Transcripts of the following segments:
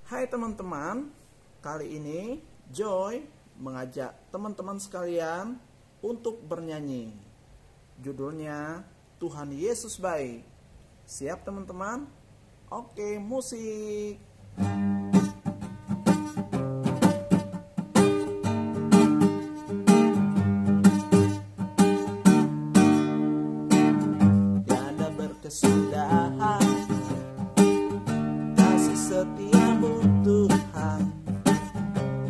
Hai teman-teman, kali ini Joy mengajak teman-teman sekalian untuk bernyanyi. Judulnya Tuhan Yesus Baik. Siap teman-teman? Oke, musik. Tiada berkesudahan, kasih setiamu Tuhan,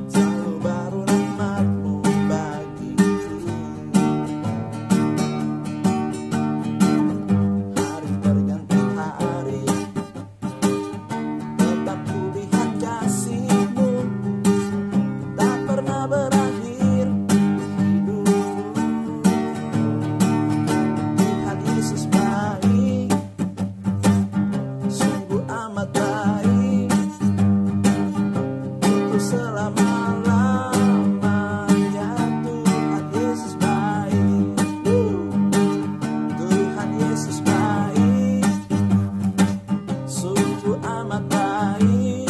selalu baru rahmat-Mu bagiku. Hari berganti hari, tetap kulihat kasih-Mu, tak pernah berakhir hidupku. Tuhan Yesus baik, sungguh amat baik, untuk selama-lamanya. Tuhan Yesus baik, Tuhan Yesus baik, sungguh amat baik,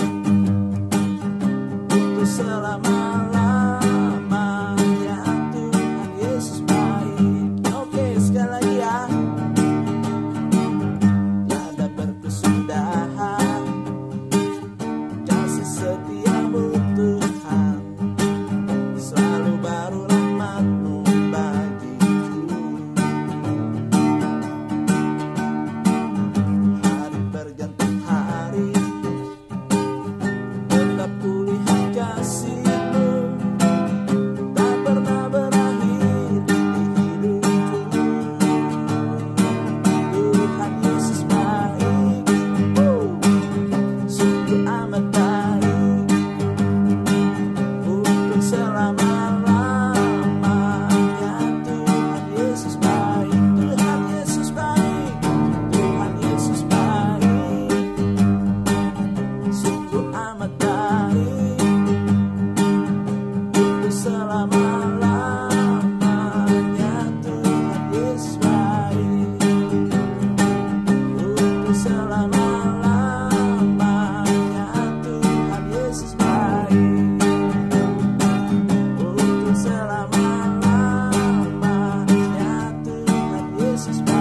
untuk selama-lamanya. Tuhan Yesus baik. Oke, sekali lagi ya. Tiada berkesudahan, kasih setiamu Tuhan, selalu baru rahmat-Mu bagiku. Hari berganti hari, tetap kulihat kasih-Mu, tak pernah berakhir di hidupku. Tuhan Yesus baik, sungguh amat baik, untuk selama-lamanya. Tuhan Yesus baik, Tuhan Yesus baik, Tuhan Yesus baik, sungguh amat baik, untuk selama-lamanya. Tuhan Yesus baik, untuk selama-lamanya. Tuhan Yesus baik, untuk selama-lamanya. Tuhan Yesus baik.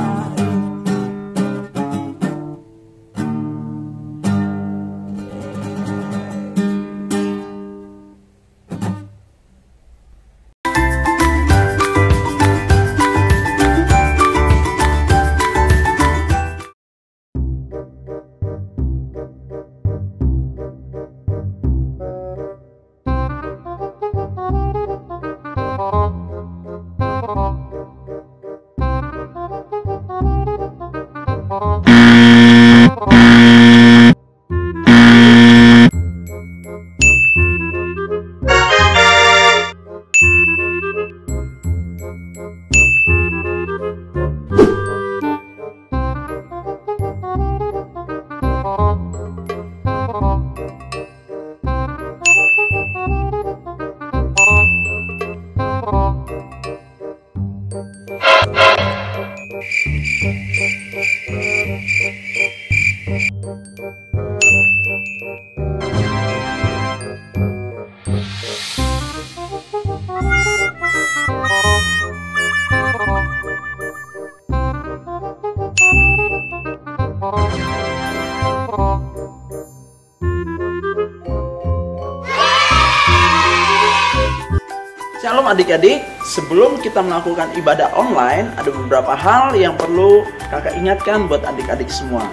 Shalom adik-adik, sebelum kita melakukan ibadah online, ada beberapa hal yang perlu kakak ingatkan buat adik-adik semua.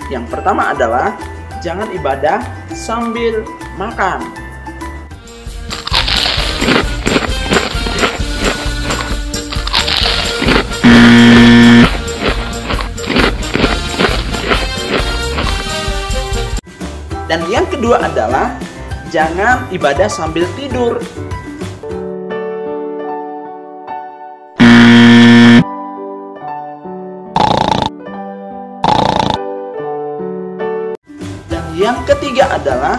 Yang pertama adalah, jangan ibadah sambil makan. Dan yang kedua adalah, jangan ibadah sambil tidur. Yang ketiga adalah,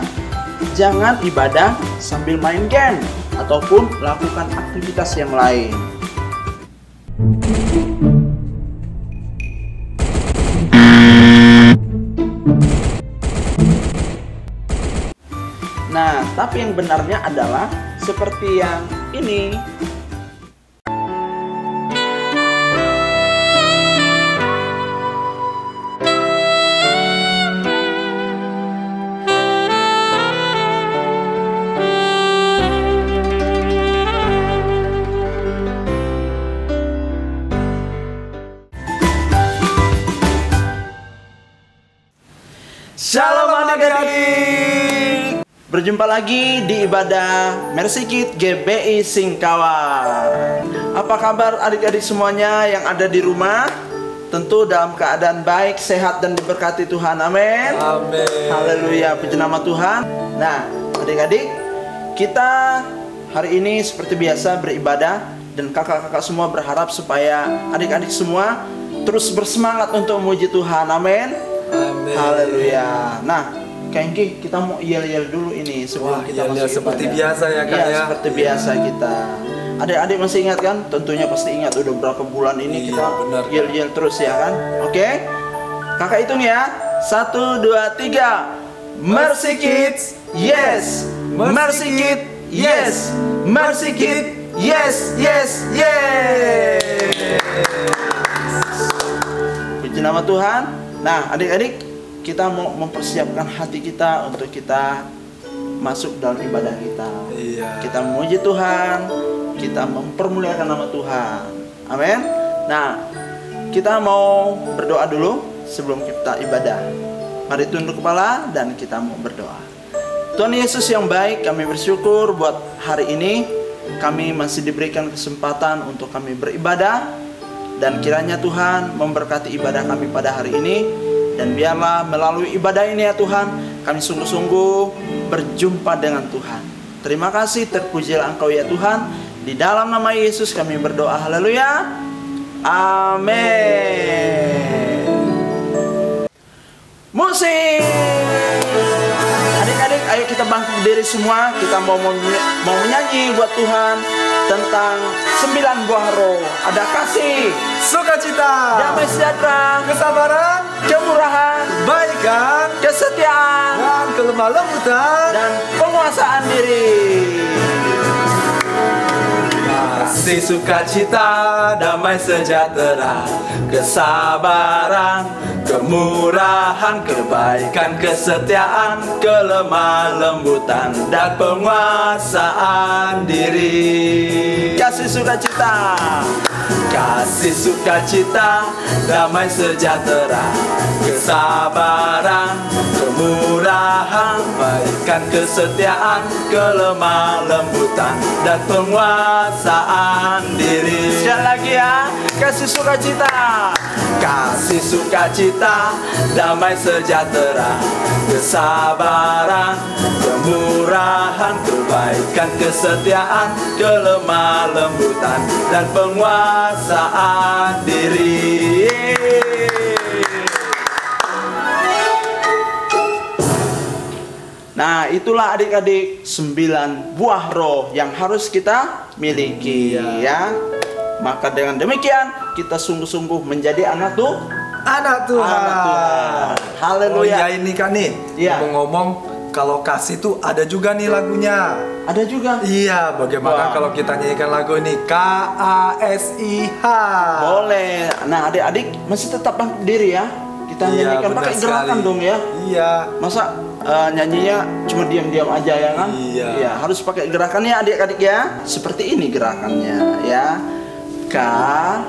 jangan ibadah sambil main game ataupun melakukan aktivitas yang lain. Nah, tapi yang benarnya adalah seperti yang ini. Shalom adik-adik. Berjumpa lagi di ibadah Mercy Kids GBI Singkawang. Apa kabar adik-adik semuanya yang ada di rumah? Tentu dalam keadaan baik, sehat, dan diberkati Tuhan. Amin. Amin. Haleluya, puji nama Tuhan. Nah, adik-adik, kita hari ini seperti biasa beribadah, dan kakak-kakak semua berharap supaya adik-adik semua terus bersemangat untuk memuji Tuhan. Amin. Amin. Haleluya. Nah, Kak Engki, kita mau yel-yel dulu ini sebelum kita masuk seperti ibadah. biasa ya Kak ya. Seperti biasa kita. Adik-adik masih ingat kan? Tentunya pasti ingat, udah berapa bulan ini kita benar, yel-yel terus ya kan? Oke? Kakak hitung ya. 1, 2, 3. Mercy Kids, yes. Mercy Kids, yes. Mercy Kids, yes, yes, yes. Puji nama Tuhan. Nah, adik-adik, kita mau mempersiapkan hati kita untuk kita masuk dalam ibadah kita. Iya. Kita memuji Tuhan, kita mempermuliakan nama Tuhan. Amin. Nah, kita mau berdoa dulu sebelum kita ibadah. Mari tunduk kepala dan kita mau berdoa. Tuhan Yesus yang baik, kami bersyukur buat hari ini kami masih diberikan kesempatan untuk kami beribadah. Dan kiranya Tuhan memberkati ibadah kami pada hari ini. Dan biarlah melalui ibadah ini ya Tuhan, kami sungguh-sungguh berjumpa dengan Tuhan. Terima kasih, terpujilah Engkau ya Tuhan. Di dalam nama Yesus kami berdoa, haleluya. Amin. Musik. Adik-adik, ayo kita bangkit berdiri semua. Kita mau menyanyi buat Tuhan tentang 9 buah roh. Ada kasih, Sukacita, damai sejahtera, kesabaran, kemurahan, kebaikan, kesetiaan, dan kelemah lembutan, dan penguasaan diri. kasih, sukacita, damai sejahtera, kesabaran, kemurahan, kebaikan, kesetiaan, kelemah lembutan, dan penguasaan diri. Kasih sukacita, Kasih, sukacita, damai sejahtera, kesabaran, kemurahan, kebaikan, kesetiaan, kelemah lembutan, dan penguasaan diri. sekali lagi ya. Kasih sukacita, Kasih, sukacita, damai sejahtera, kesabaran, kemurahan, kebaikan, kesetiaan, kelemah lembutan, dan penguasaan diri. Nah, itulah adik-adik 9 buah roh yang harus kita miliki ya. Maka dengan demikian kita sungguh-sungguh menjadi anak Tuhan. Anak Tuhan. Anak Tuhan. Haleluya. Oh iya, ini kan nih, Iya. ngomong-ngomong, kalau kasih tuh ada juga nih lagunya. Ada juga. Iya, bagaimana Wah. kalau kita nyanyikan lagu ini KASIH? Boleh. Nah, adik-adik masih tetap bangkit diri ya. Kita nyanyikan benar pakai gerakan sekali. dong ya. Iya. Masa nyanyinya cuma diam-diam aja ya kan? Iya. Ya, harus pakai gerakannya adik-adik ya. Seperti ini gerakannya ya. KASIH.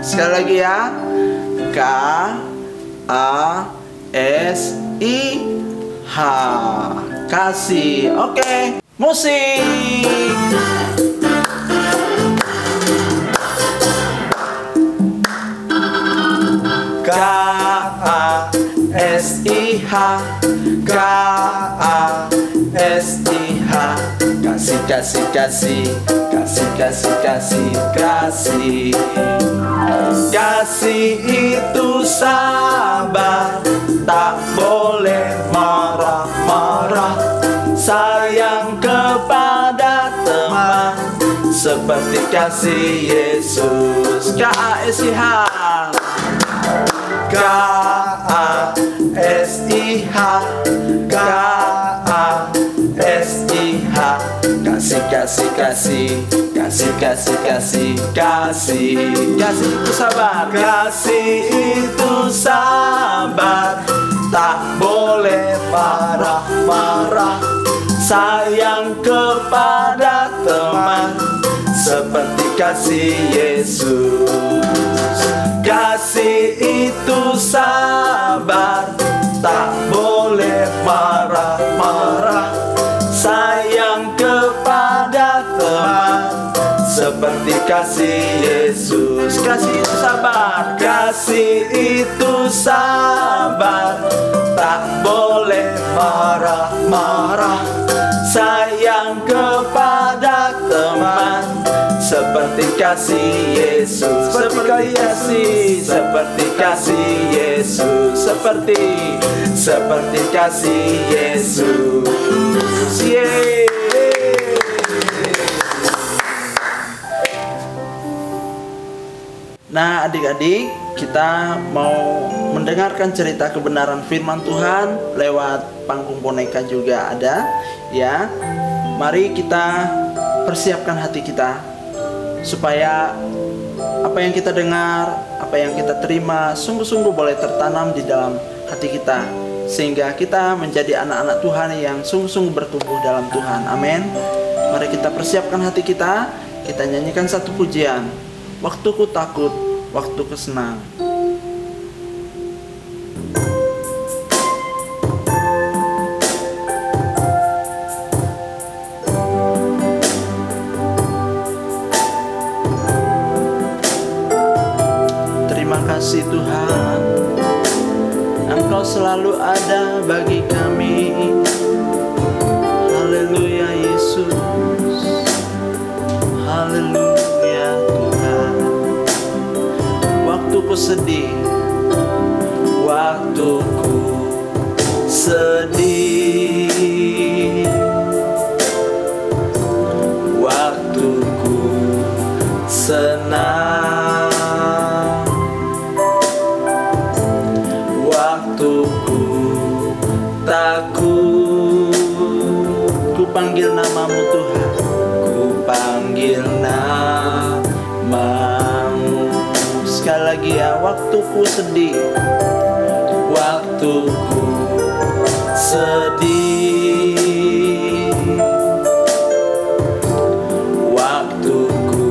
Sekali lagi ya. KASIH. Kasih. Oke. Musik. KASIH, KASIH, kasih, kasih, kasih, kasih, kasih, kasih, kasih. Kasih itu sabar, tak boleh marah-marah. Sayang kepada teman, seperti kasih Yesus. KASIH, KASIH, Kasih, kasih, kasih, kasih, kasih, kasih, kasih. Kasih itu sabar. Kasih itu sabar, tak boleh marah-marah. Sayang kepada teman seperti kasih Yesus. Kasih itu sabar, tak boleh marah-marah. Sayang kepada teman seperti kasih Yesus. Kasih itu sabar. Kasih itu sabar, tak boleh marah-marah. Sayang kepada teman seperti kasih Yesus. Seperti kasih Yesus. Seperti kasih Yesus. Yeay. Nah, adik-adik, kita mau mendengarkan cerita kebenaran firman Tuhan lewat panggung boneka juga ada, ya. Mari kita persiapkan hati kita supaya apa yang kita dengar, apa yang kita terima sungguh-sungguh boleh tertanam di dalam hati kita, sehingga kita menjadi anak-anak Tuhan yang sungguh-sungguh bertumbuh dalam Tuhan. Amin. Mari kita persiapkan hati kita nyanyikan satu pujian. Waktuku takut, waktuku senang. Terima kasih Tuhan, Engkau selalu ada bagi kami. Haleluya Yesus. Haleluya Tuhan. Waktuku sedih, waktuku sedih, waktuku senang, waktuku takut. ku panggil namamu Tuhan. Ku panggil namamu. Sekali lagi ya, waktuku sedih, waktuku sedih, waktuku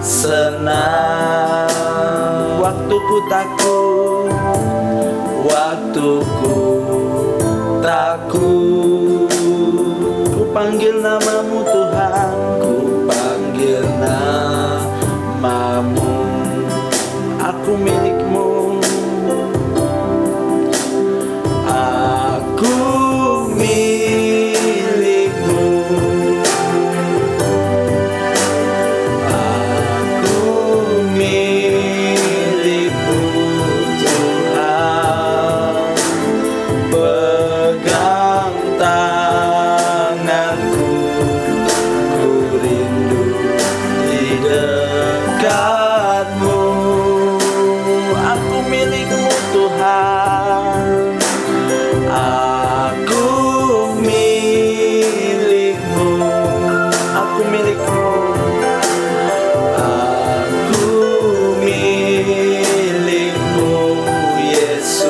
senang, waktuku takut, waktuku takut. ku panggil namamu Tuhan. Ku panggil namamu. Aku milikmu, aku milikmu, aku milikmu Tuhan. Pegang tanganku, ku rindu di dekatmu. aku milikmu Tuhan. Aku milikmu, Aku milikmu, aku milikmu Yesus.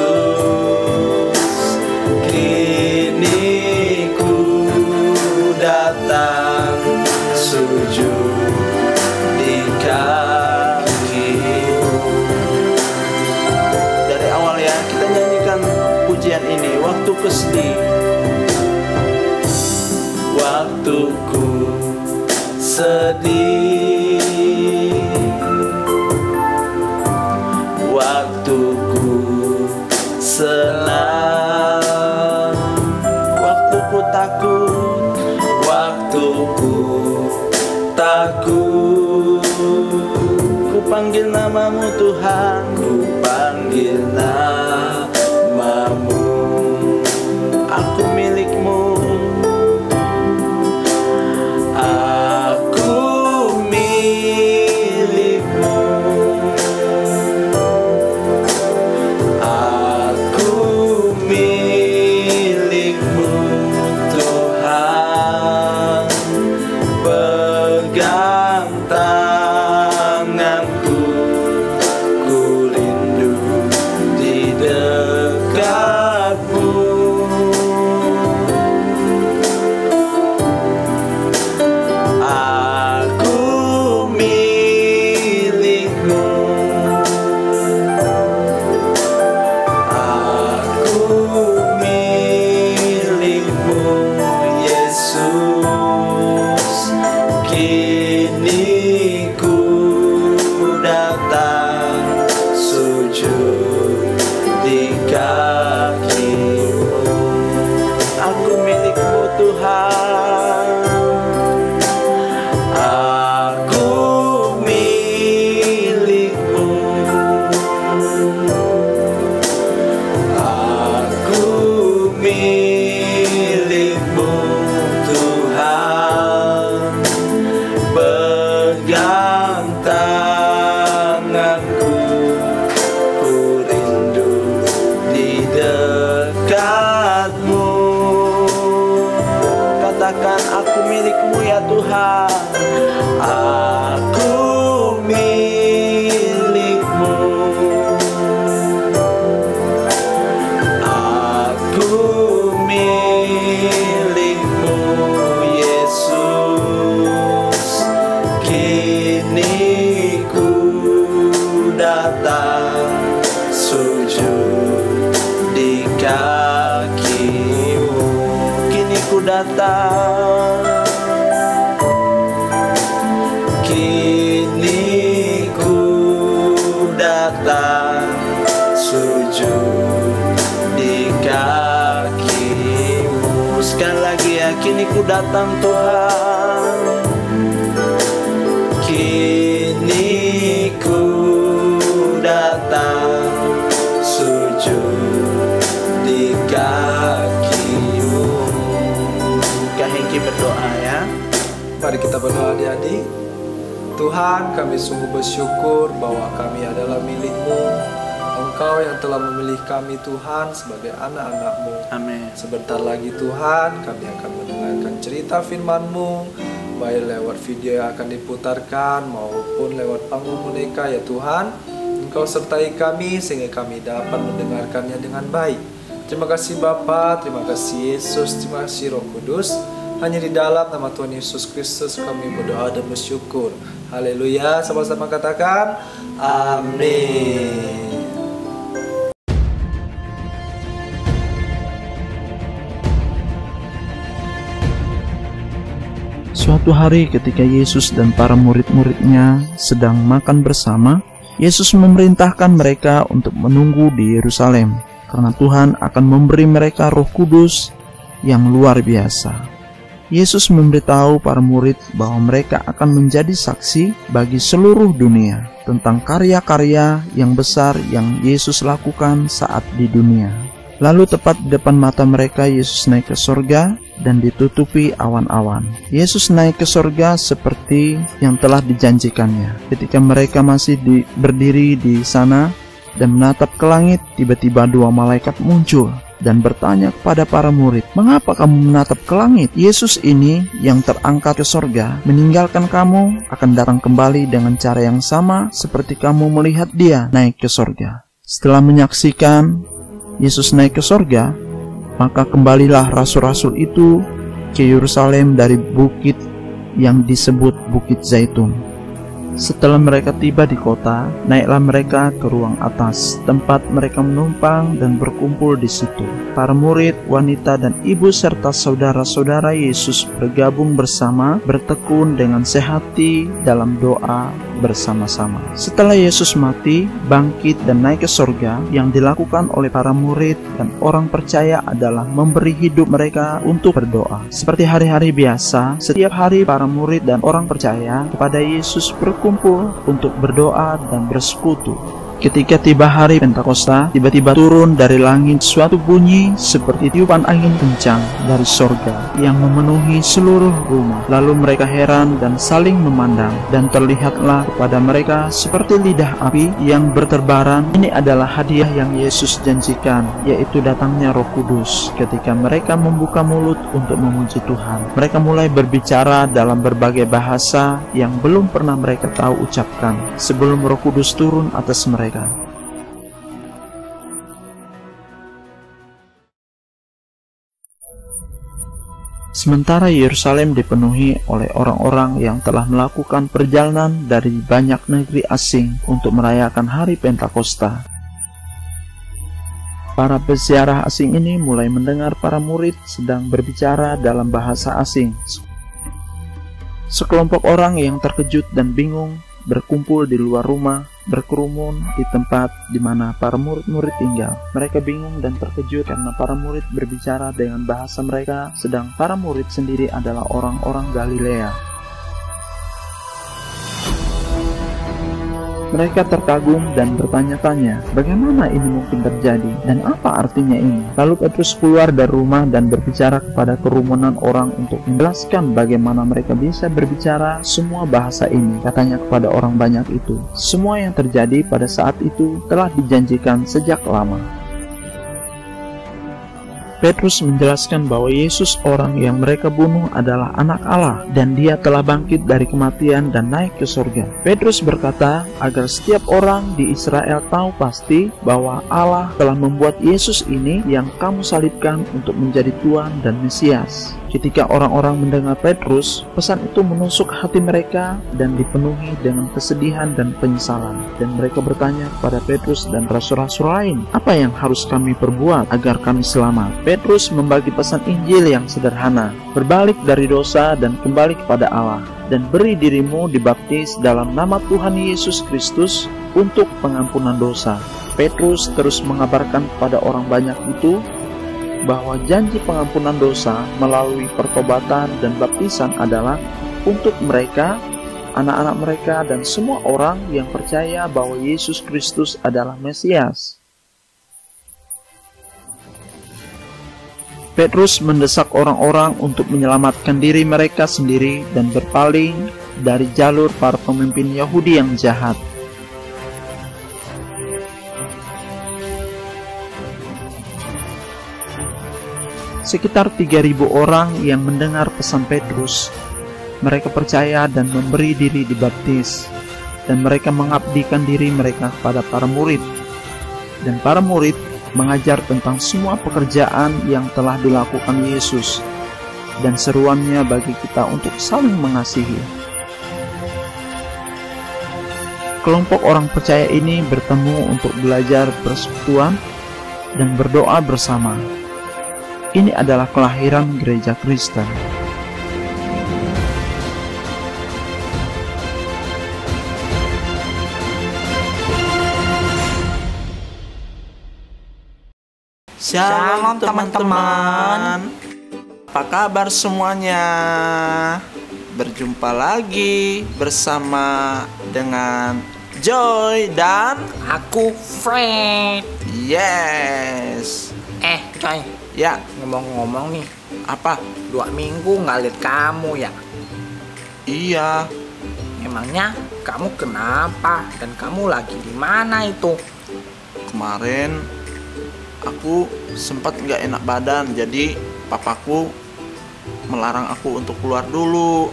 Kini ku datang sujud di kakimu. dari awal ya kita nyanyikan pujian ini. Waktuku sedih, Waktuku sedih, waktuku senang, waktuku takut, waktuku takut. ku panggil namamu Tuhan. Ku panggil namamu. Aku milikmu, Aku milikmu, aku kakimu. Kini ku datang, kini ku datang, sujud di kakimu. sekali lagi ya, kini ku datang Tuhan. Kini ku datang, sujud di kakimu. Kak Hengki berdoa ya. Mari kita berdoa adik-adik. Tuhan, kami sungguh bersyukur bahwa kami adalah milik-Mu. Engkau yang telah memilih kami Tuhan sebagai anak-anak-Mu. Amin. Sebentar lagi Tuhan, kami akan mendengarkan cerita firman-Mu, baik lewat video yang akan diputarkan maupun lewat panggung boneka ya Tuhan. Engkau sertai kami sehingga kami dapat mendengarkannya dengan baik. Terima kasih Bapa, terima kasih Yesus, terima kasih Roh Kudus. Hanya di dalam nama Tuhan Yesus Kristus kami berdoa dan bersyukur. Haleluya, sama-sama katakan amin. Suatu hari ketika Yesus dan para murid-muridnya sedang makan bersama, Yesus memerintahkan mereka untuk menunggu di Yerusalem, karena Tuhan akan memberi mereka Roh Kudus yang luar biasa. Yesus memberitahu para murid bahwa mereka akan menjadi saksi bagi seluruh dunia tentang karya-karya yang besar yang Yesus lakukan saat di dunia. Lalu tepat di depan mata mereka Yesus naik ke sorga dan ditutupi awan-awan. Yesus naik ke sorga seperti yang telah dijanjikannya. Ketika mereka masih berdiri di sana dan menatap ke langit, tiba-tiba dua malaikat muncul dan bertanya kepada para murid, "Mengapa kamu menatap ke langit? Yesus ini yang terangkat ke sorga meninggalkan kamu akan datang kembali dengan cara yang sama seperti kamu melihat dia naik ke sorga." Setelah menyaksikan Yesus naik ke sorga, maka kembalilah rasul-rasul itu ke Yerusalem dari bukit yang disebut Bukit Zaitun. Setelah mereka tiba di kota, naiklah mereka ke ruang atas, tempat mereka menumpang dan berkumpul di situ. Para murid, wanita, dan ibu serta saudara-saudara Yesus bergabung bersama, bertekun dengan sehati dalam doa bersama-sama. Setelah Yesus mati, bangkit, dan naik ke sorga, yang dilakukan oleh para murid dan orang percaya adalah memberi hidup mereka untuk berdoa. Seperti hari-hari biasa, setiap hari para murid dan orang percaya kepada Yesus berkumpul untuk berdoa dan bersekutu. Ketika tiba hari Pentakosta, tiba-tiba turun dari langit suatu bunyi seperti tiupan angin kencang dari sorga yang memenuhi seluruh rumah. Lalu mereka heran dan saling memandang, dan terlihatlah kepada mereka seperti lidah api yang berterbaran. Ini adalah hadiah yang Yesus janjikan, yaitu datangnya Roh Kudus. Ketika mereka membuka mulut untuk memuji Tuhan, mereka mulai berbicara dalam berbagai bahasa yang belum pernah mereka tahu ucapkan sebelum Roh Kudus turun atas mereka. Sementara Yerusalem dipenuhi oleh orang-orang yang telah melakukan perjalanan dari banyak negeri asing untuk merayakan hari Pentakosta. Para peziarah asing ini mulai mendengar para murid sedang berbicara dalam bahasa asing. Sekelompok orang yang terkejut dan bingung berkumpul di luar rumah, berkerumun di tempat di mana para murid-murid tinggal. Mereka bingung dan terkejut karena para murid berbicara dengan bahasa mereka, sedang para murid sendiri adalah orang-orang Galilea. Mereka terkagum dan bertanya-tanya, bagaimana ini mungkin terjadi dan apa artinya ini? Lalu Petrus keluar dari rumah dan berbicara kepada kerumunan orang untuk menjelaskan bagaimana mereka bisa berbicara semua bahasa ini. Katanya kepada orang banyak itu, semua yang terjadi pada saat itu telah dijanjikan sejak lama. Petrus menjelaskan bahwa Yesus orang yang mereka bunuh adalah anak Allah dan dia telah bangkit dari kematian dan naik ke surga. Petrus berkata agar setiap orang di Israel tahu pasti bahwa Allah telah membuat Yesus ini yang kamu salibkan untuk menjadi Tuhan dan Mesias. Ketika orang-orang mendengar Petrus, pesan itu menusuk hati mereka dan dipenuhi dengan kesedihan dan penyesalan. Dan mereka bertanya kepada Petrus dan rasul-rasul lain, "Apa yang harus kami perbuat agar kami selamat?" Petrus membagi pesan Injil yang sederhana, berbalik dari dosa dan kembali kepada Allah, dan beri dirimu dibaptis dalam nama Tuhan Yesus Kristus untuk pengampunan dosa. Petrus terus mengabarkan kepada orang banyak itu bahwa janji pengampunan dosa melalui pertobatan dan baptisan adalah untuk mereka, anak-anak mereka, dan semua orang yang percaya bahwa Yesus Kristus adalah Mesias. Petrus mendesak orang-orang untuk menyelamatkan diri mereka sendiri dan berpaling dari jalur para pemimpin Yahudi yang jahat. Sekitar 3.000 orang yang mendengar pesan Petrus. Mereka percaya dan memberi diri dibaptis, dan mereka mengabdikan diri mereka kepada para murid. Dan para murid mengajar tentang semua pekerjaan yang telah dilakukan Yesus, dan seruannya bagi kita untuk saling mengasihi. Kelompok orang percaya ini bertemu untuk belajar persekutuan dan berdoa bersama. Ini adalah kelahiran gereja Kristen. Shalom teman-teman. Apa kabar semuanya? Berjumpa lagi bersama dengan Joy dan aku Fred. Yes. Coy, Ya, ngomong-ngomong nih, apa? 2 minggu nggak lihat kamu ya. Iya, Emangnya kamu kenapa? Dan kamu lagi di mana itu? kemarin aku sempat nggak enak badan, jadi papaku melarang aku untuk keluar dulu.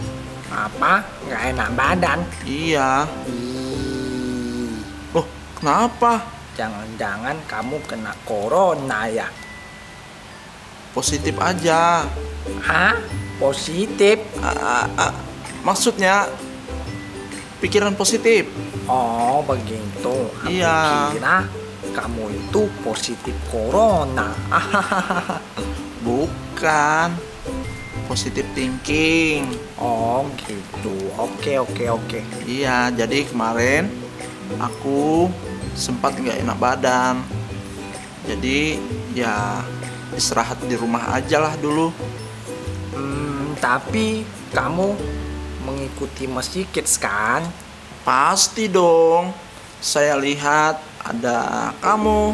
Apa? Nggak enak badan? Iya. Ih, Loh, kenapa? jangan-jangan kamu kena corona ya? Positif aja. Hah? Positif? Maksudnya pikiran positif. Oh begitu. Aku Iya. kira kamu itu positif corona. Bukan. Positif thinking. Oh gitu. Oke. Iya, jadi kemarin aku sempat nggak enak badan. Jadi ya istirahat di rumah aja lah dulu. Tapi kamu mengikuti Masjid Kids kan? Pasti dong. Saya lihat ada kamu,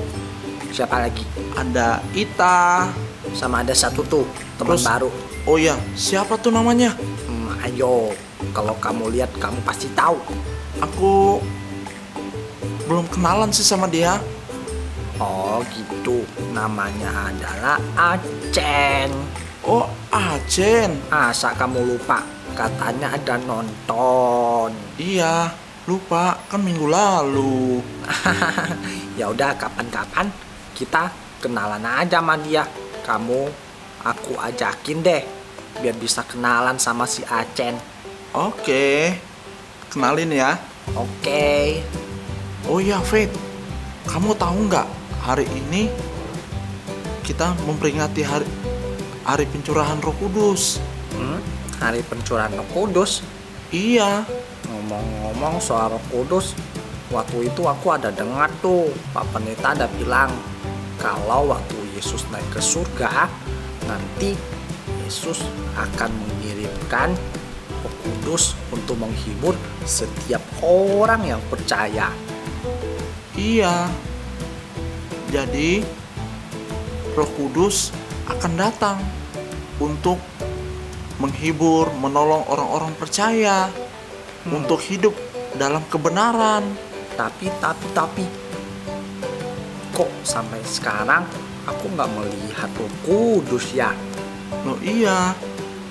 Siapa lagi? ada Ita. Sama ada satu tuh teman Terus? baru. Oh ya, siapa tuh namanya? Ayo, kalau kamu lihat kamu pasti tahu. Aku belum kenalan sih sama dia. Oh gitu. Namanya adalah Acen. Oh, Acen. Asa kamu lupa? Katanya ada nonton. Iya, lupa kan minggu lalu. Ya udah kapan-kapan kita kenalan aja sama dia. Aku ajakin deh biar bisa kenalan sama si Acen. Oke, kenalin ya. Oke. Oh ya, Fit, kamu tahu nggak hari ini kita memperingati hari pencurahan Roh Kudus. Hari pencurahan Roh Kudus. Iya. Ngomong-ngomong soal Roh Kudus, waktu itu aku ada dengar tuh Pak Pendeta ada bilang kalau waktu Yesus naik ke surga, nanti Yesus akan mengirimkan Roh Kudus untuk menghibur setiap orang yang percaya. Iya. Jadi Roh Kudus akan datang untuk menghibur, menolong orang-orang percaya untuk hidup dalam kebenaran. Tapi kok sampai sekarang aku nggak melihat Roh Kudus ya? Loh iya,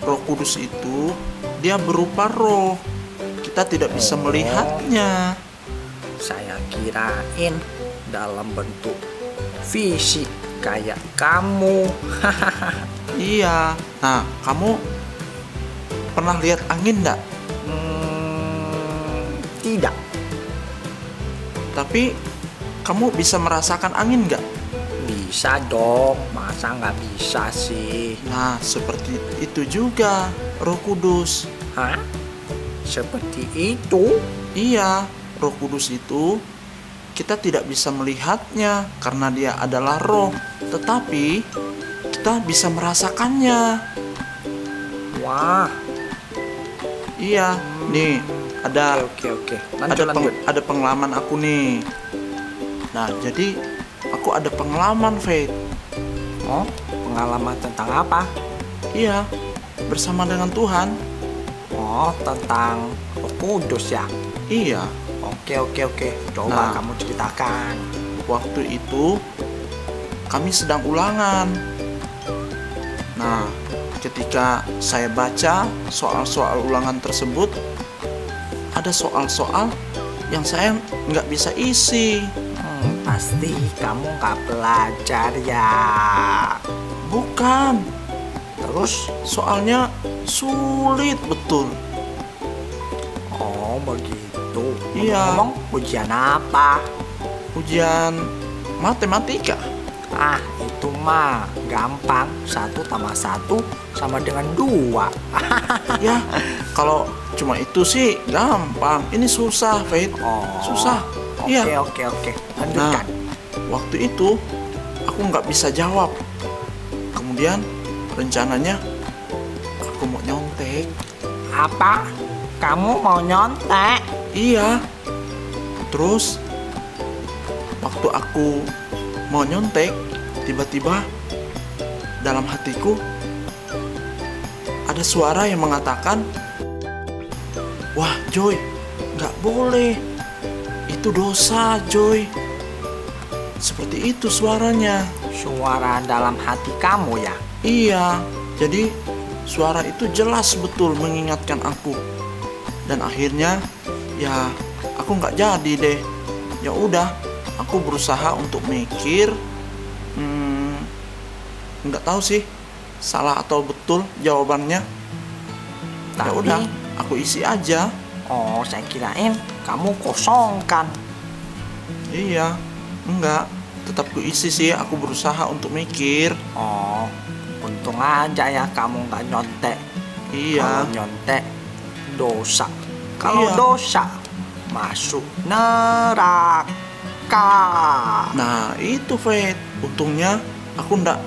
Roh Kudus itu dia berupa roh. Kita tidak bisa melihatnya. Saya kirain dalam bentuk fisik kayak kamu. Iya. Nah, kamu pernah lihat angin enggak? Tidak. Tapi kamu bisa merasakan angin nggak? Bisa dong, masa nggak bisa sih? Nah, seperti itu juga Roh Kudus. Hah? Seperti itu? Iya, Roh Kudus itu kita tidak bisa melihatnya karena dia adalah roh, tetapi kita bisa merasakannya. Wah, Iya, nih ada oke. Lanjut. ada pengalaman aku nih. Nah, jadi aku ada pengalaman, Faith. Oh, pengalaman tentang apa? Iya, bersama dengan Tuhan. Oh, tentang Roh Kudus ya? Iya, Oke. Coba Nah. kamu ceritakan. waktu itu kami sedang ulangan. Nah, ketika saya baca soal-soal ulangan tersebut, ada soal-soal yang saya nggak bisa isi. Pasti kamu nggak belajar ya. Bukan, Terus? soalnya sulit betul. Oh, begitu. Iya. Ngomong ujian apa? Ujian matematika. Ah, itu mah gampang. 1+1 sama dengan 2. Ya, kalau cuma itu sih gampang. Ini susah, Faith. Oh, Susah. Iya. Oke. Nah, Lanjutkan. waktu itu aku nggak bisa jawab. Kemudian rencananya aku mau nyontek. Apa? Kamu mau nyontek? Iya. Terus waktu aku mau nyontek, tiba-tiba dalam hatiku ada suara yang mengatakan, "Wah, Joy, nggak boleh. Itu dosa, Joy." Seperti itu suaranya. Suara dalam hati kamu ya? Iya, jadi suara itu jelas betul mengingatkan aku. Dan akhirnya, ya aku nggak jadi deh. Ya udah, aku berusaha untuk mikir. Nggak tahu sih salah atau betul jawabannya. Ya Tapi- udah, aku isi aja. Oh, saya kirain kamu kosongkan. Iya, enggak. Tetap ku isi sih. Aku berusaha untuk mikir. Oh, untung aja ya kamu nggak nyontek. Iya. Kalau nyontek dosa. Kalau Iya. dosa masuk neraka. Nah, itu Faith. Untungnya aku ndak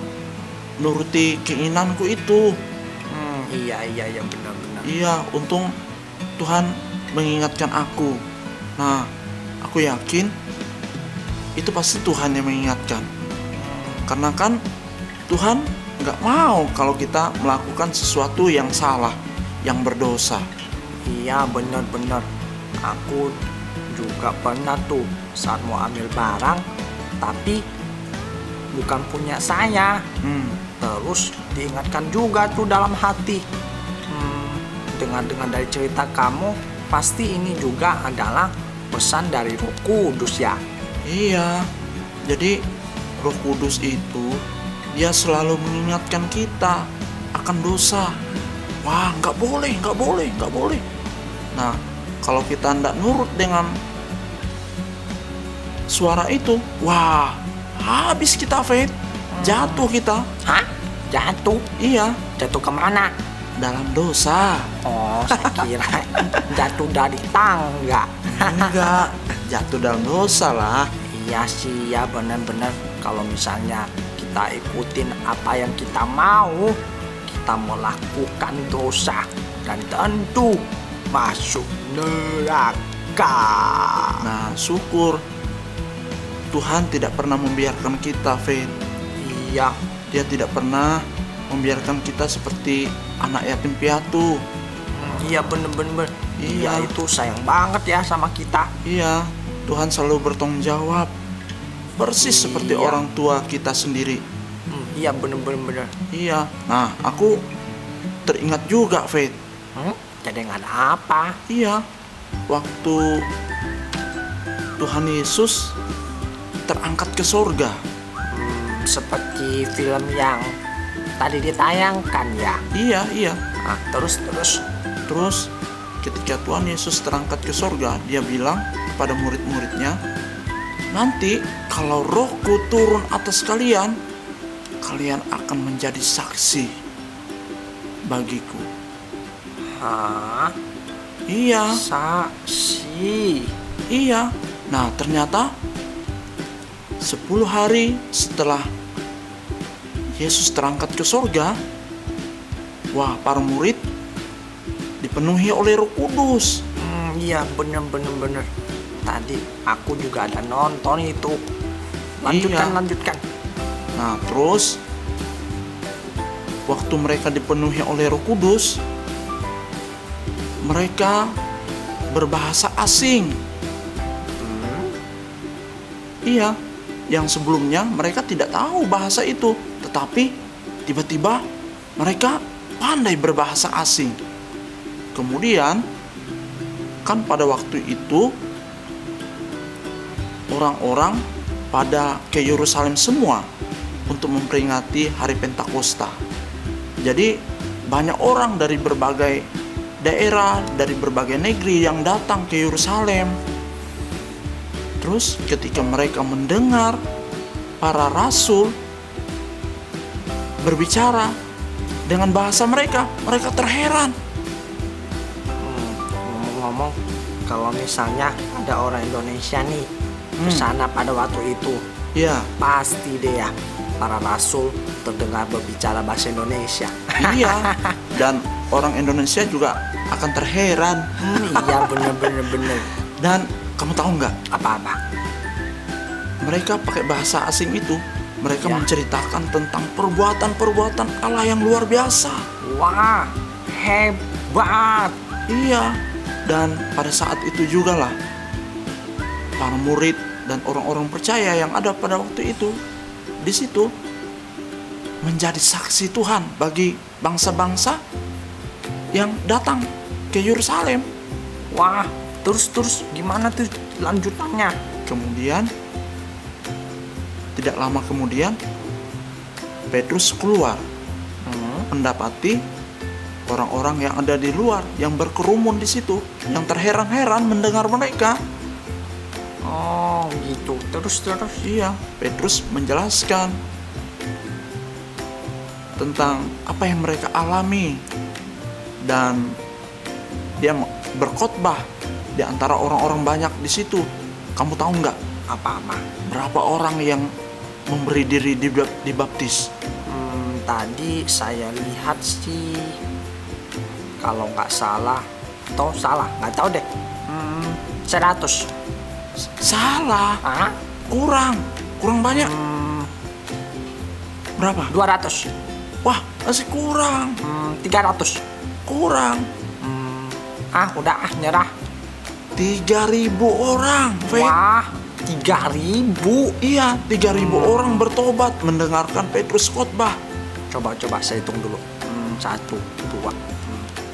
nuruti keinginanku itu. Iya benar-benar. Iya, untung Tuhan mengingatkan aku. Nah, aku yakin itu pasti Tuhan yang mengingatkan. Karena kan Tuhan nggak mau kalau kita melakukan sesuatu yang salah, yang berdosa. Iya benar-benar. Aku juga pernah tuh saat mau ambil barang, tapi bukan punya saya. Terus diingatkan juga tuh dalam hati. Dengar-dengar dari cerita kamu, pasti ini juga adalah pesan dari Roh Kudus ya. Iya, jadi Roh Kudus itu dia selalu mengingatkan kita akan dosa. Wah, nggak boleh. Nah, kalau kita ndak nurut dengan suara itu, wah, habis kita, Faith. Jatuh kita. Hah? Jatuh? Iya, Jatuh kemana? dalam dosa. Oh, saya kira jatuh dari tangga. Enggak, jatuh dalam dosa lah. Iya sih, ya benar-benar. Kalau misalnya kita ikutin apa yang kita mau lakukan dosa dan tentu masuk neraka. Nah, syukur Tuhan tidak pernah membiarkan kita, Faith. Iya, Dia tidak pernah membiarkan kita seperti anak yatim piatu. iya bener-bener. Iya. Iya, itu sayang banget ya sama kita. Iya, Tuhan selalu bertanggung jawab. Persis seperti Iya. orang tua kita sendiri. Iya bener-bener. Iya. Nah, aku teringat juga, Faith. Jadi nggak ada apa. Iya. Waktu Tuhan Yesus terangkat ke surga. Seperti film yang tadi ditayangkan ya. Iya. Ah, terus. Terus ketika Tuhan Yesus terangkat ke sorga, dia bilang kepada murid-muridnya, nanti kalau Rohku turun atas kalian, kalian akan menjadi saksi bagiku. Hah? Iya. Saksi. Iya. Nah, ternyata 10 hari setelah Yesus terangkat ke sorga, wah, para murid dipenuhi oleh Roh Kudus. Iya, bener. Tadi aku juga ada nonton itu. Lanjutkan. Nah, terus waktu mereka dipenuhi oleh Roh Kudus, mereka berbahasa asing. Iya, yang sebelumnya mereka tidak tahu bahasa itu, tetapi tiba-tiba mereka pandai berbahasa asing. Kemudian, kan pada waktu itu orang-orang pada ke Yerusalem semua untuk memperingati hari Pentakosta. Jadi banyak orang dari berbagai daerah, dari berbagai negeri yang datang ke Yerusalem. Terus ketika mereka mendengar para rasul berbicara dengan bahasa mereka, mereka terheran. Ngomong-ngomong, kalau misalnya ada orang Indonesia nih ke sana pada waktu itu, Ya, pasti deh ya para rasul terdengar berbicara bahasa Indonesia. iya. Dan orang Indonesia juga akan terheran. Iya, bener. Dan kamu tahu nggak? Apa-apa? Mereka pakai bahasa asing itu, mereka Ya. menceritakan tentang perbuatan-perbuatan Allah yang luar biasa. Wah, hebat. Iya. Dan pada saat itu juga lah para murid dan orang-orang percaya yang ada pada waktu itu di situ menjadi saksi Tuhan bagi bangsa-bangsa yang datang ke Yerusalem. Wah, terus gimana tuh lanjutannya? Kemudian tidak lama kemudian Petrus keluar mendapati orang-orang yang ada di luar yang berkerumun di situ, yang terheran-heran mendengar mereka. Oh, gitu. Terus. Iya, Petrus menjelaskan tentang apa yang mereka alami dan dia berkhotbah di antara orang-orang banyak di situ. Kamu tahu nggak Apa-apa? berapa orang yang memberi diri dibaptis? Tadi saya lihat sih, kalau nggak salah, atau salah, nggak tahu deh. 100. Salah, Ah? kurang banyak. Berapa? 200. Wah, masih kurang. 300. Kurang. Udah nyerah. 3.000 orang. Fe. Wah, 3.000. Iya, 3.000 orang bertobat mendengarkan Petrus khotbah. Coba saya hitung dulu. 1, 2.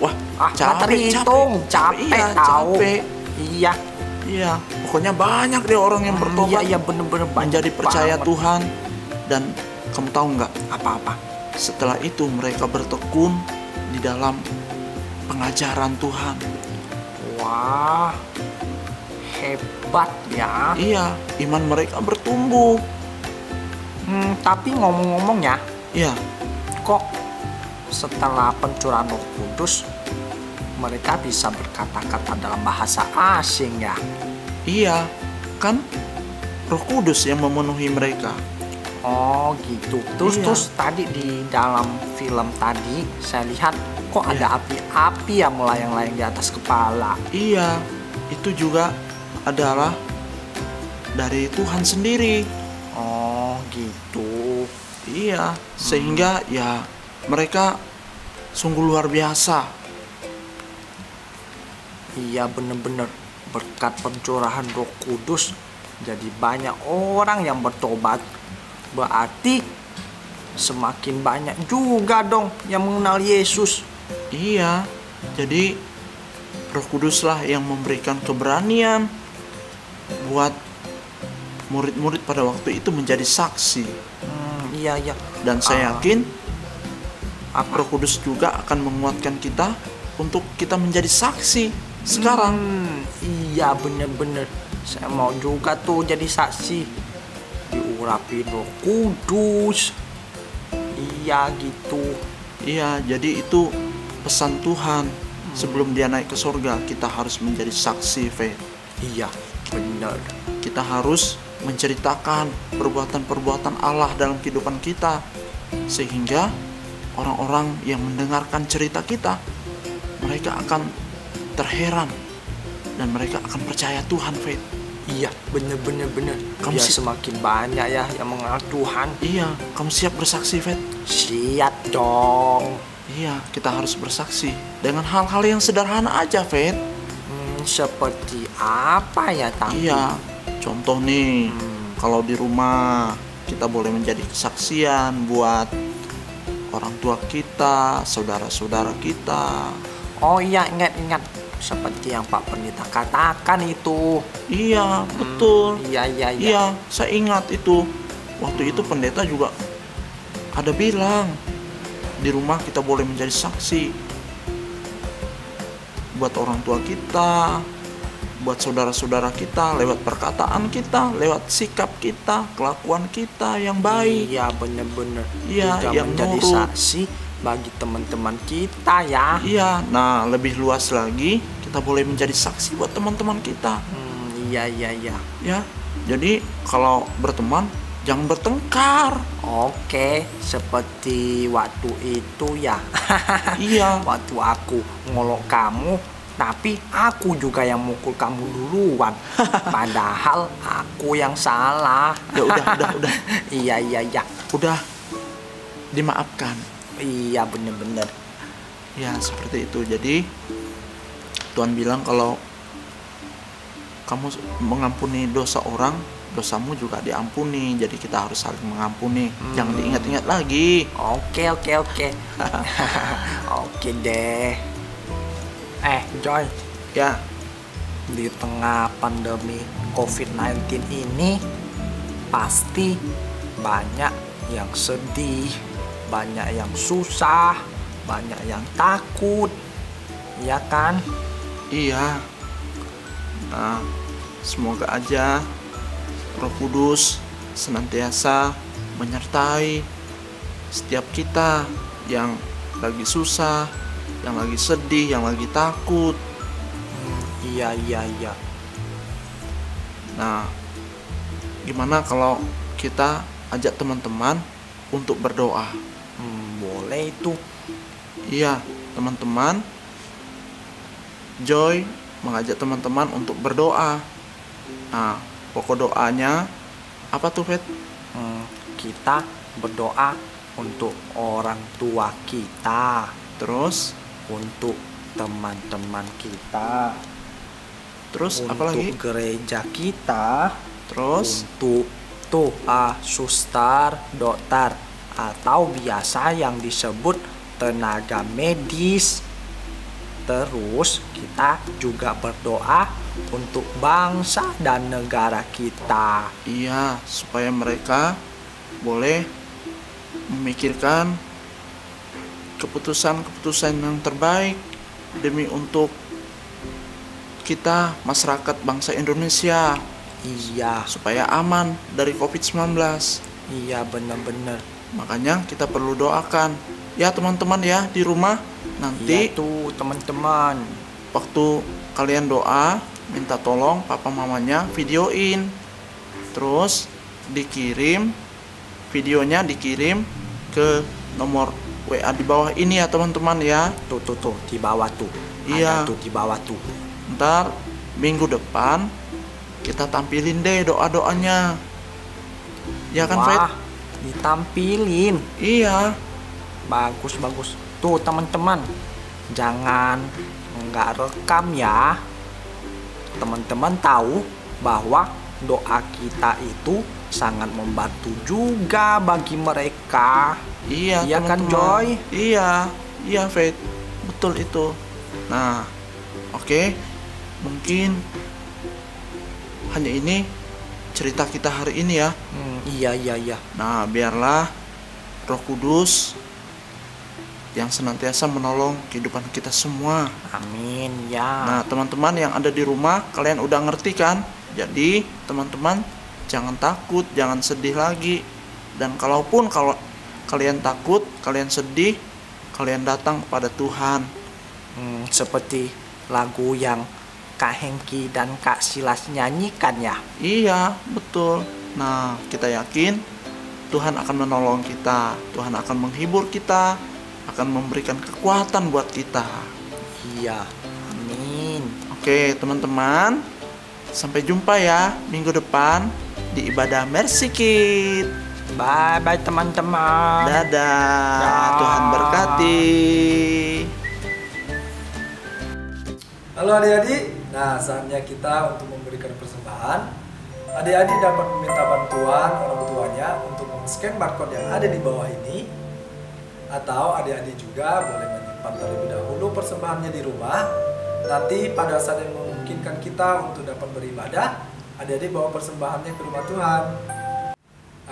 Wah, Nggak terhitung. Capek Iya, tahu. capek. Iya, Pokoknya banyak deh orang yang bertobat iya bener-bener menjadi banyak percaya banget. Tuhan. Dan kamu tahu nggak? Apa-apa? Setelah itu mereka bertekun di dalam pengajaran Tuhan. Wah, hebat ya. Iya, iman mereka bertumbuh. Tapi ngomong-ngomong ya, Iya, kok setelah pencurahan Roh Kudus mereka bisa berkata-kata dalam bahasa asing ya? iya, kan Roh Kudus yang memenuhi mereka. Oh gitu. Iya. Terus tadi di dalam film tadi saya lihat kok ada api-api yang melayang-layang di atas kepala. Iya, itu juga adalah dari Tuhan sendiri. Oh gitu. Iya, sehingga ya mereka sungguh luar biasa. Iya bener-bener berkat pencurahan Roh Kudus jadi banyak orang yang bertobat. Berarti semakin banyak juga dong yang mengenal Yesus. Iya, jadi Roh Kuduslah yang memberikan keberanian buat murid-murid pada waktu itu menjadi saksi. Iya. Dan saya yakin Roh Kudus juga akan menguatkan kita untuk kita menjadi saksi sekarang. Iya bener-bener. Saya mau juga tuh jadi saksi. Diurapi Roh Kudus. Iya gitu. Iya, jadi itu pesan Tuhan. Sebelum dia naik ke surga, kita harus menjadi saksi, Faith. Iya bener. Kita harus menceritakan perbuatan-perbuatan Allah dalam kehidupan kita, sehingga orang-orang yang mendengarkan cerita kita, mereka akan terheran dan mereka akan percaya Tuhan, Faith. Iya bener. Kamu Biar semakin banyak ya yang mengenal Tuhan. Iya, kamu siap bersaksi, Faith? Siap dong. Iya, kita harus bersaksi dengan hal-hal yang sederhana aja, Faith. Seperti apa ya tapi? Iya, contoh nih, kalau di rumah kita boleh menjadi kesaksian buat orang tua kita, saudara-saudara kita. Oh iya, ingat. Seperti yang Pak Pendeta katakan itu. Iya, betul. Iya. Saya ingat itu. Waktu itu pendeta juga ada bilang, di rumah kita boleh menjadi saksi buat orang tua kita, buat saudara-saudara kita, lewat perkataan kita, lewat sikap kita, kelakuan kita yang baik. Iya bener-bener. Iya, Juga yang menjadi nurut. saksi bagi teman-teman kita ya. Iya, nah lebih luas lagi, kita boleh menjadi saksi buat teman-teman kita. Iya. Ya, jadi kalau berteman, jangan bertengkar. Oke, seperti waktu itu ya. Iya. Waktu aku ngolok kamu, tapi aku juga yang mukul kamu duluan. Padahal aku yang salah. Ya udah. Iya. Udah dimaafkan. Iya bener-bener. Ya, seperti itu. Jadi Tuhan bilang kalau kamu mengampuni dosa orang, dosamu juga diampuni. Jadi kita harus saling mengampuni. Jangan diingat-ingat lagi. Oke. Oke deh. Joy, Ya, di tengah pandemi COVID-19 ini pasti banyak yang sedih, banyak yang susah, banyak yang takut, ya kan? iya. Nah, semoga aja Roh Kudus senantiasa menyertai setiap kita yang lagi susah, yang lagi sedih, yang lagi takut. Iya. Nah, gimana kalau kita ajak teman-teman untuk berdoa? Boleh itu. Iya, teman-teman. Joy mengajak teman-teman untuk berdoa. Nah, pokok doanya apa tuh, Fet? Kita berdoa untuk orang tua kita, Terus, untuk teman-teman kita, terus untuk apa lagi? gereja kita, Terus, untuk suster, dokter, atau biasa yang disebut tenaga medis. Terus kita juga berdoa untuk bangsa dan negara kita. iya, supaya mereka boleh memikirkan keputusan-keputusan yang terbaik demi untuk kita, masyarakat bangsa Indonesia, Iya, supaya aman dari COVID-19. iya benar-benar. Makanya kita perlu doakan. Ya teman-teman ya, di rumah nanti Iya tuh teman-teman. waktu kalian doa, minta tolong papa mamanya videoin. Terus dikirim, videonya dikirim ke nomor WA di bawah ini ya teman-teman ya. Tuh di bawah tuh. Iya. Ada tuh di bawah tuh. Ntar minggu depan kita tampilin deh doa-doanya. Ya kan, Fet? Wah, ditampilin. Iya. Bagus. Tuh teman-teman, jangan nggak rekam ya. Teman-teman tahu bahwa doa kita itu sangat membantu juga bagi mereka. Iya, Iya kan, teman-teman. Joy? Iya, Faith. Betul itu. Nah, oke. Mungkin hanya ini cerita kita hari ini ya. Iya. Nah, biarlah Roh Kudus yang senantiasa menolong kehidupan kita semua. Amin ya. Nah, teman-teman yang ada di rumah, kalian udah ngerti kan? Jadi, teman-teman jangan takut, jangan sedih lagi. Dan kalau kalian takut, kalian sedih, kalian datang kepada Tuhan. Seperti lagu yang Kak Hengki dan Kak Silas nyanyikan ya. Iya, betul. Nah, kita yakin Tuhan akan menolong kita, Tuhan akan menghibur kita, akan memberikan kekuatan buat kita. Iya, amin. Oke, teman-teman, sampai jumpa ya minggu depan di ibadah Mercy Kid. Bye-bye teman-teman. Dadah, Tuhan berkati. Halo adik-adik, nah saatnya kita untuk memberikan persembahan. Adik-adik dapat meminta bantuan orang tuanya untuk men-scan barcode yang ada di bawah ini. Atau adik-adik juga boleh menyimpan terlebih dahulu persembahannya di rumah. Nanti pada saat yang memungkinkan kita untuk dapat beribadah, adik-adik bawa persembahannya ke rumah Tuhan.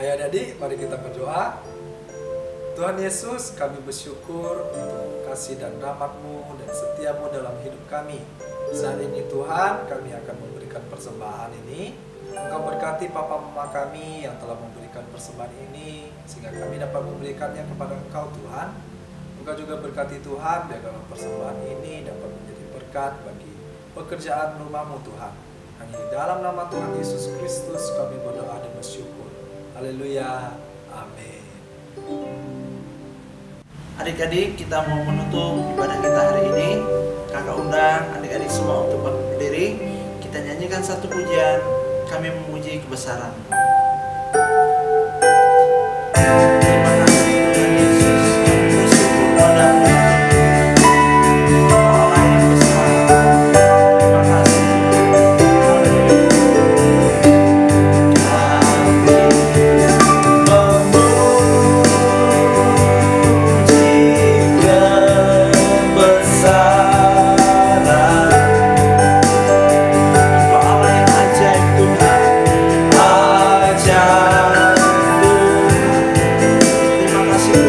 Ayo adik-adik, mari kita berdoa. Tuhan Yesus, kami bersyukur untuk kasih dan rahmat-Mu dan setia-Mu dalam hidup kami. Saat ini Tuhan, kami akan memberikan persembahan ini. Engkau berkati Papa Mama kami yang telah memberikan persembahan ini, sehingga kami dapat memberikannya kepada Engkau Tuhan. Engkau juga berkati Tuhan, biarlah persembahan ini dapat menjadi berkat bagi pekerjaan rumah-Mu Tuhan. Hanya di dalam nama Tuhan Yesus Kristus kami berdoa dan bersyukur. Haleluya, amin. Adik-adik, kita mau menutup ibadah kita hari ini. Kakak undang adik-adik semua untuk berdiri. Kita nyanyikan satu pujian, kami memuji kebesaran-Mu. Terima kasih Tuhan Yesus, kami bersyukur padamu. Allah yang besar. Terima kasih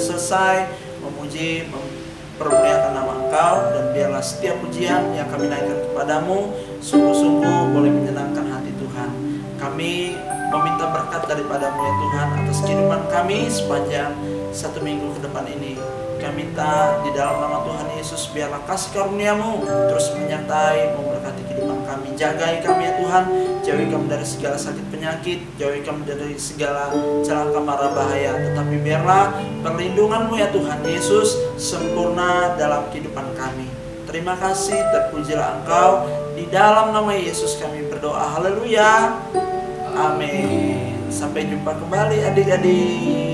selesai memuji, mempermuliakan nama Engkau, dan biarlah setiap pujian yang kami naikkan kepadamu sungguh-sungguh boleh menyenangkan hati Tuhan. Kami meminta berkat daripadamu ya Tuhan atas kehidupan kami sepanjang 1 minggu ke depan ini. Kami minta di dalam nama Tuhan Yesus, biarlah kasih karunia-Mu terus menyertai, memberkati kehidupan kami. Jagai kami ya Tuhan, jauhi kami dari segala sakit penyakit, jauhi kami dari segala celaka mara bahaya. Tetapi biarlah perlindungan-Mu ya Tuhan Yesus sempurna dalam kehidupan kami. Terima kasih, terpujilah Engkau. Di dalam nama Yesus kami berdoa, haleluya, amin. Sampai jumpa kembali adik-adik.